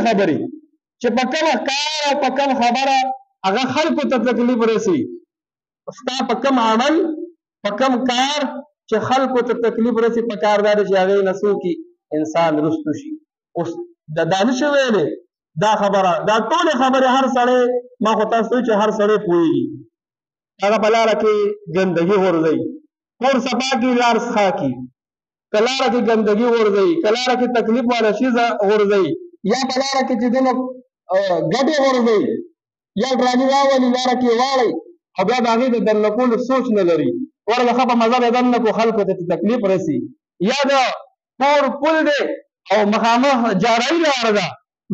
خبرې چې په کومه کار او په کوم خبره هغه خلکو ته تکلیف رسي ستا په کوم عمل په کوم کار چې خلکو ته تکلیف رسي په کار دا چې هغې نه څوکي انسان رستو شي اوس دا نشي ویلی دا خبره دا ټولې خبرې هر سړی ما خو تاسو چې هر سړی پوهېږي هغه په لاره کې ګندګي غورځوي کور صفا کړي لار څښا کړي که لاره کې ګندګي غورځوي که لاره کې تکلیف والا شي غورځوي یا په لاره کې چې دنه ګډې غورځوي یا ډرامې راولي لاره کې واړئ او بیا د هغې د دننه کولو سوچ نه لري ورله ښه په مزه به دننه کو خلکو ته تکلیف رسي یا د کور پل دی او مخامخ جارایي لاره ده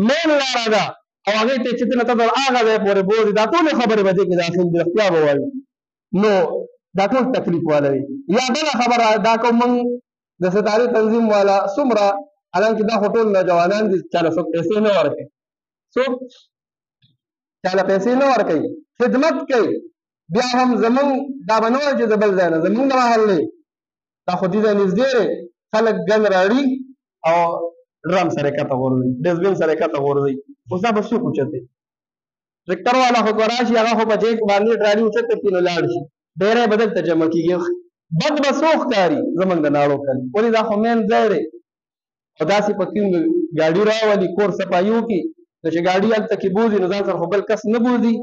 مین لاره ده او هغې ته چې ته نه ته در هغه ځای پورې بوځي دا ټولې خبرې به دې کې داخل دي رښتیا به وایي نو دا ټول تکلیف والا وي یا بله خبره دا کوم موږ د ستارې تنظیم والا څومره حالانکې دا خو ټول نوجوانان دي چاله څوک پیسې نه ورکوي څوک چاله پیسې نه ورکوي خدمت کوي بیا هم زمونږ دا به نه وایي چې د بل ځای نه زمونږ د محل دی دا خو دې ځای نږدې دی خلک ګند راوړي او ډرم سره کته غورځوي ډسبین سره کته غورځوي اوس دا به څوک اوچتوي ټرکټر والا خو به راشي هغه خو به جیک باندې ټرالي اوچته کړي نو لاړ شي ډېری به دلته جمع کېږي بد به څو ښکاري زمونږ د ناړو کلي ولې دا خو مین ځای دی او داسې په کوم ګاډي راولي کور صفایي وکړي نو چې ګاډي هلته کې بوځي نو ځان سره خو بل کس نه بوځي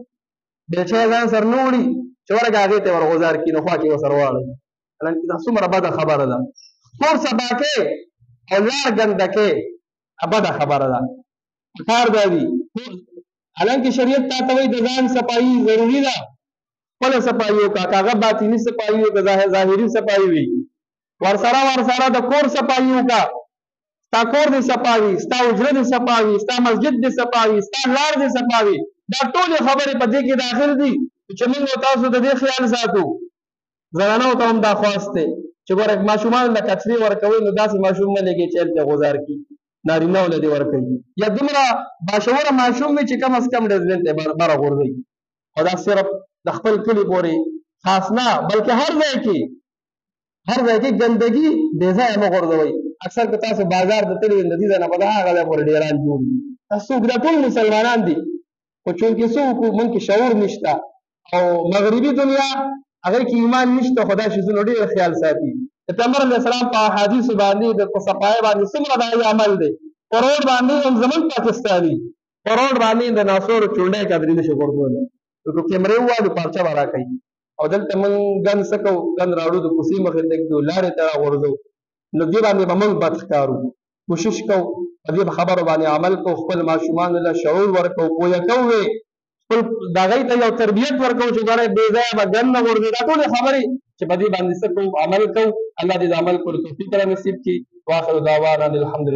بیلچه یې ځان سره نه وړي چې ورګه هغې ته یې ورغوځار کړي نو خوا کې یې ورسره واړوي حالانکې دا څومره بده خبره ده کور صفا کې او لار ګنده کې بده خبره ده کار دا وي حالانکې شریعت تا ته وایي د ځان صفایي ضروري ده خپله صفایي وکړه که هغه باطني صفایي وي که ظاهري صفایي وي ورسره د کور صفایي وکړه ستا کور دې صفا وي ستا حجره دې صفا وي ستا مسجد دې صفا وي ستا لار دې صفا وي دا ټولې خبرې په دې کې داخل دي چې موږ تاسو د دې خیال ساتو زنانو ته هم دا خواست دی چې ګوره ماشومانو له کچرې ورکوئ نو داسې ماشوم مه لېږئ چې هلته غوځار کړي نارینهو له دې ورکوي یا دومره باشعوره ماشوم وي چې کم از کم ډسبین ته یې بره غورځوي او دا صرف د خپل کلي پورې خاص نه بلکې هر ځای کې ګندګي بې ځایه مه غورځوئ اکثر که تاسو بازار ته تللي د دې ځای نه په هغه ځای پورې ډېران جوړ دي څوک دا ټول مسلمانان دي خو چونکې څه وکړو موږ کې شعور نشته او مغربي دنیا هغې کې ایمان نشته خو دا شیزونه ډېر خیال ساتي د پیغمبر علیه السلام په احادیثو باندې د صفایۍ باندې څومره د هغې عمل دی په روډ باندې هم زمونږ پاکستاني په روډ باندې د ناسورو چونډۍ قدرې نشي غورځولی نو کیمرې ووالو پارچه به راکوي او دلته موږ ګند څه کوو ګند راوړو د کوڅې مخې ته ږدو لارې ته راغورځو نو دې باندې به موږ بد ښکارو کوشش کوو په دې خبرو باندې عمل کوو خپل ماشومانو له شعور ورکوو پویه کوو خپل د هغوی ته یو تربیت ورکوو چې ګورئ بې ځایه به ګند نه غورځوي دا ټولې خبرې چې په دې باندې څه کوو عمل کوو الله دې د عمل کولو توفیق را نصیب کړي واخر دعوانا الحمدلله